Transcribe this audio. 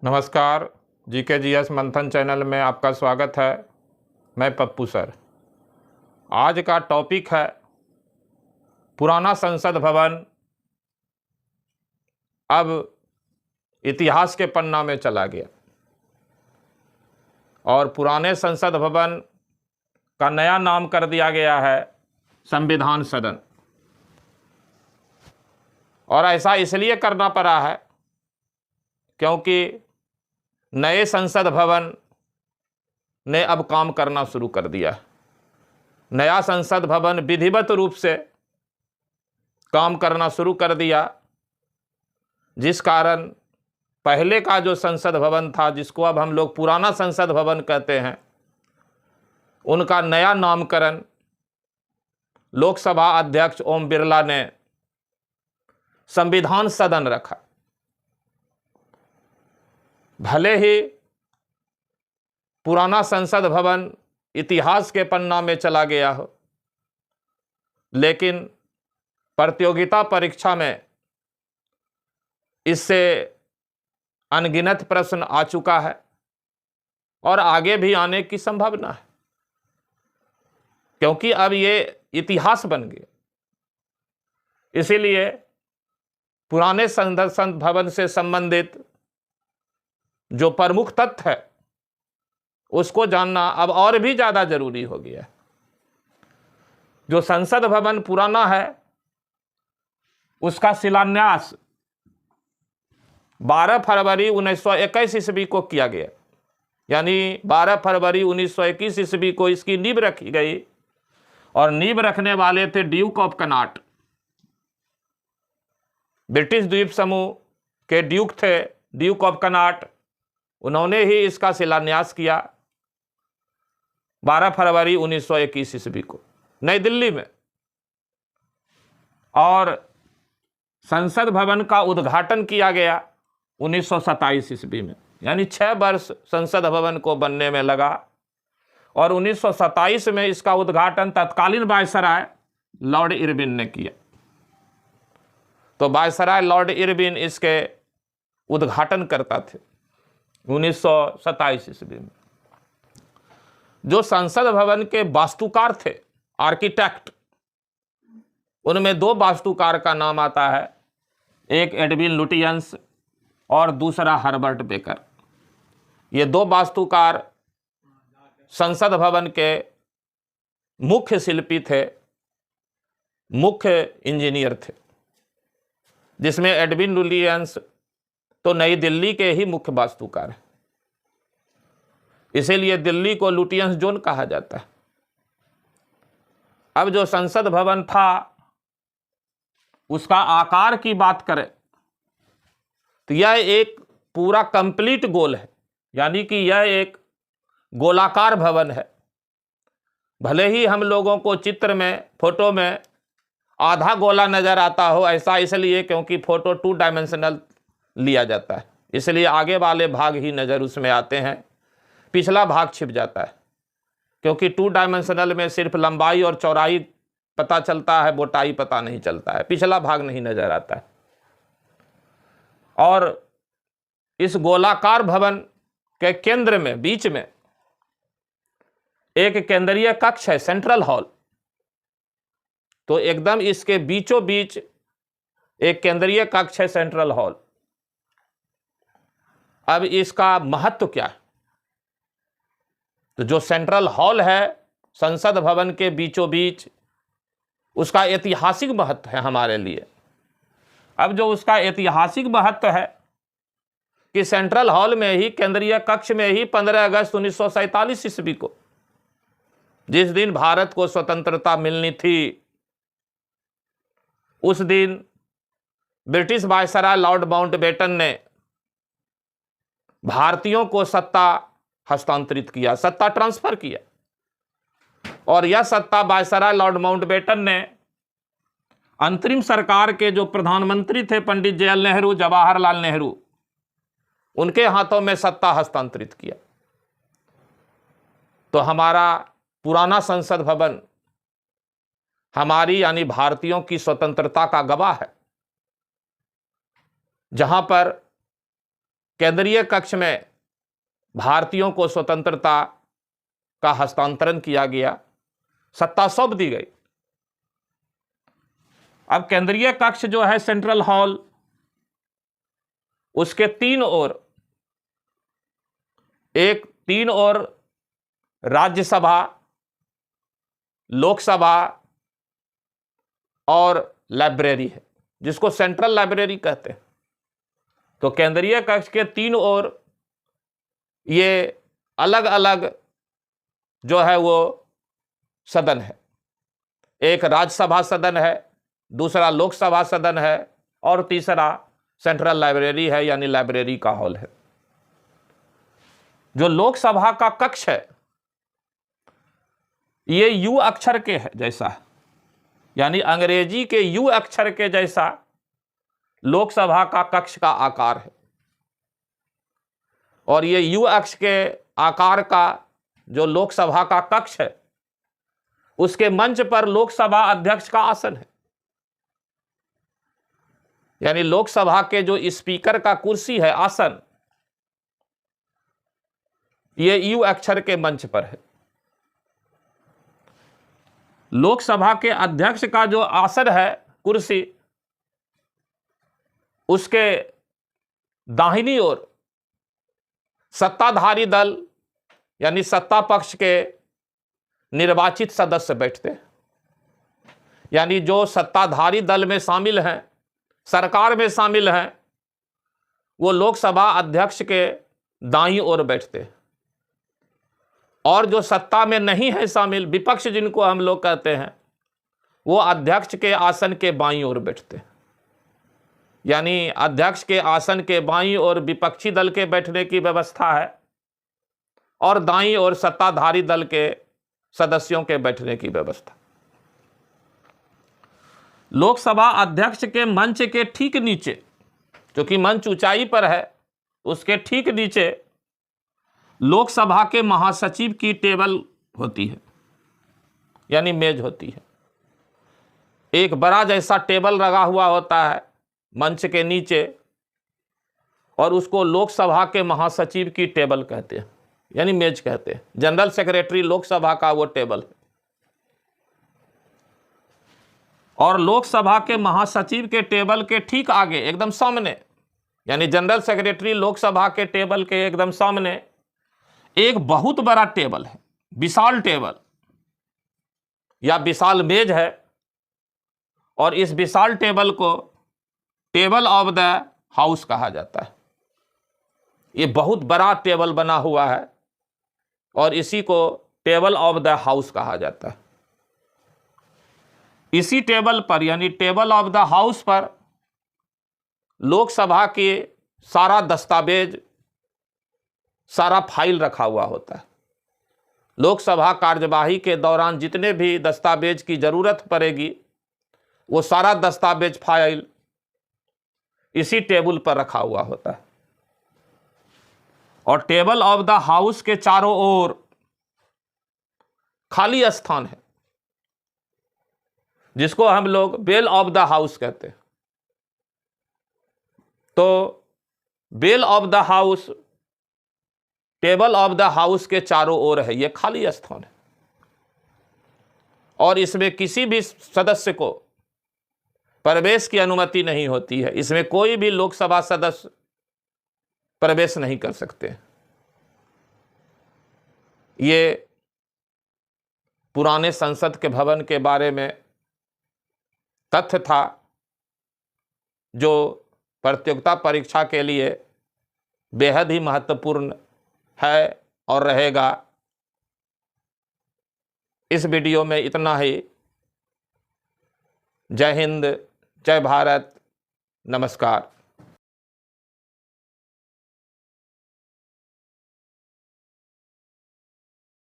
नमस्कार। GKGS मंथन channel में आपका स्वागत है। मैं पप्पू सर। आज का टॉपिक है पुराना संसद भवन अब इतिहास के पन्ना में चला गया और पुराने संसद भवन का नया नाम कर दिया गया है संविधान सदन। और ऐसा इसलिए करना पड़ा है क्योंकि नए संसद भवन ने अब काम करना शुरू कर दिया। नया संसद भवन विधिवत रूप से काम करना शुरू कर दिया, जिस कारण पहले का जो संसद भवन था, जिसको अब हम लोग पुराना संसद भवन कहते हैं, उनका नया नामकरण लोकसभा अध्यक्ष ओम बिरला ने संविधान सदन रखा। भले ही पुराना संसद भवन इतिहास के पन्ना में चला गया हो, लेकिन प्रतियोगिता परीक्षा में इससे अनगिनत प्रश्न आ चुका है और आगे भी आने की संभावना है, क्योंकि अब ये इतिहास बन गया। इसीलिए पुराने संसद भवन से संबंधित जो प्रमुख तथ्य है उसको जानना अब और भी ज़्यादा जरूरी हो गया है। जो संसद भवन पुराना है उसका शिलान्यास 12 फरवरी 1921 ईस्वी को किया गया, यानी 12 फरवरी 1921 ईस्वी को इसकी नींव रखी गई और नींव रखने वाले थे ड्यूक ऑफ कनॉट। ब्रिटिश द्वीप समूह के ड्यूक थे ड्यूक ऑफ कनॉट। उन्होंने ही इसका शिलान्यास किया 12 फरवरी 1921 ईस्वी को नई दिल्ली में। और संसद भवन का उद्घाटन किया गया 1927 ईस्वी में, यानी 6 वर्ष संसद भवन को बनने में लगा। और 1927 में इसका उद्घाटन तत्कालीन वायसराय लॉर्ड इरविन ने किया। तो वायसराय लॉर्ड इरविन इसके उद्घाटन करता थे 1927 ईस्वी में। जो संसद भवन के वास्तुकार थे, आर्किटेक्ट, उनमें 2 वास्तुकार का नाम आता है, एक एडविन लुटियंस और दूसरा हर्बर्ट बेकर। ये 2 वास्तुकार संसद भवन के मुख्य शिल्पी थे, मुख्य इंजीनियर थे, जिसमें एडविन लुटियंस तो नई दिल्ली के ही मुख्य वास्तुकार हैं। इसीलिए दिल्ली को लुटियंस जोन कहा जाता है। अब जो संसद भवन था उसका आकार की बात करें तो यह एक पूरा कंप्लीट गोल है, यानी कि यह एक गोलाकार भवन है। भले ही हम लोगों को चित्र में, फोटो में आधा गोला नजर आता हो, ऐसा इसलिए क्योंकि फोटो 2 डायमेंशनल लिया जाता है, इसलिए आगे वाले भाग ही नज़र उसमें आते हैं, पिछला भाग छिप जाता है। क्योंकि 2 डायमेंशनल में सिर्फ लंबाई और चौड़ाई पता चलता है, मोटाई पता नहीं चलता है, पिछला भाग नहीं नजर आता है। और इस गोलाकार भवन के केंद्र में, बीच में एक केंद्रीय कक्ष है, सेंट्रल हॉल। तो एकदम इसके बीचों बीच एक केंद्रीय कक्ष है, सेंट्रल हॉल। अब इसका महत्व क्या है? तो जो सेंट्रल हॉल है संसद भवन के बीचों बीच, उसका ऐतिहासिक महत्व है हमारे लिए। अब जो उसका ऐतिहासिक महत्व है कि सेंट्रल हॉल में ही, केंद्रीय कक्ष में ही 15 अगस्त 1947 ईस्वी को, जिस दिन भारत को स्वतंत्रता मिलनी थी, उस दिन ब्रिटिश वायसराय लॉर्ड माउंटबेटन ने भारतीयों को सत्ता हस्तांतरित किया, सत्ता ट्रांसफर किया। और यह सत्ता वायसराय लॉर्ड माउंटबेटन ने अंतरिम सरकार के जो प्रधानमंत्री थे पंडित जवाहरलाल नेहरू, जवाहरलाल नेहरू, उनके हाथों में सत्ता हस्तांतरित किया। तो हमारा पुराना संसद भवन हमारी यानी भारतीयों की स्वतंत्रता का गवाह है, जहां पर केंद्रीय कक्ष में भारतीयों को स्वतंत्रता का हस्तांतरण किया गया, सत्ता सौंप दी गई। अब केंद्रीय कक्ष जो है सेंट्रल हॉल, उसके तीन ओर राज्यसभा, लोकसभा और लाइब्रेरी है, जिसको सेंट्रल लाइब्रेरी कहते हैं। तो केंद्रीय कक्ष के तीन ओर ये अलग अलग जो है वो सदन है। एक राज्यसभा सदन है, दूसरा लोकसभा सदन है और तीसरा सेंट्रल लाइब्रेरी है, यानी लाइब्रेरी का हॉल है। जो लोकसभा का कक्ष है ये यू अक्षर के है जैसा है, यानी अंग्रेजी के यू अक्षर के जैसा लोकसभा का कक्ष का आकार है। और ये यू अक्ष के आकार का जो लोकसभा का कक्ष है, उसके मंच पर लोकसभा अध्यक्ष का आसन है, यानी लोकसभा के जो स्पीकर का कुर्सी है, आसन, ये यू अक्षर के मंच पर है। लोकसभा के अध्यक्ष का जो आसन है, कुर्सी, उसके दाहिनी ओर सत्ताधारी दल यानी सत्ता पक्ष के निर्वाचित सदस्य बैठते हैं। यानी जो सत्ताधारी दल में शामिल हैं, सरकार में शामिल हैं, वो लोकसभा अध्यक्ष के दाईं ओर बैठते हैं। और जो सत्ता में नहीं है शामिल, विपक्ष जिनको हम लोग कहते हैं, वो अध्यक्ष के आसन के बाईं ओर बैठते हैं। यानी अध्यक्ष के आसन के बाईं ओर विपक्षी दल के बैठने की व्यवस्था है और दाईं ओर सत्ताधारी दल के सदस्यों के बैठने की व्यवस्था। लोकसभा अध्यक्ष के मंच के ठीक नीचे, क्योंकि मंच ऊंचाई पर है, उसके ठीक नीचे लोकसभा के महासचिव की टेबल होती है, यानी मेज होती है। एक बड़ा जैसा टेबल लगा हुआ होता है मंच के नीचे, और उसको लोकसभा के महासचिव की टेबल कहते हैं, यानी मेज कहते हैं। जनरल सेक्रेटरी लोकसभा का वो टेबल है। और लोकसभा के महासचिव के टेबल के ठीक आगे, एकदम सामने, यानी जनरल सेक्रेटरी लोकसभा के टेबल के एकदम सामने एक बहुत बड़ा टेबल है, विशाल टेबल या विशाल मेज है। और इस विशाल टेबल को टेबल ऑफ द हाउस कहा जाता है। ये बहुत बड़ा टेबल बना हुआ है और इसी को टेबल ऑफ द हाउस कहा जाता है। इसी टेबल पर, यानी टेबल ऑफ द हाउस पर, लोकसभा के सारा दस्तावेज, सारा फाइल रखा हुआ होता है। लोकसभा कार्यवाही के दौरान जितने भी दस्तावेज की जरूरत पड़ेगी, वो सारा दस्तावेज फाइल इसी टेबल पर रखा हुआ होता है। और टेबल ऑफ द हाउस के चारों ओर खाली स्थान है, जिसको हम लोग बेल ऑफ द हाउस कहते हैं। तो bell of the house table of the house के चारों ओर है, यह खाली स्थान है। और इसमें किसी भी सदस्य को प्रवेश की अनुमति नहीं होती है। इसमें कोई भी लोकसभा सदस्य प्रवेश नहीं कर सकते। ये पुराने संसद के भवन के बारे में तथ्य था, जो प्रतियोगिता परीक्षा के लिए बेहद ही महत्वपूर्ण है और रहेगा। इस वीडियो में इतना ही। जय हिंद, जय भारत, नमस्कार।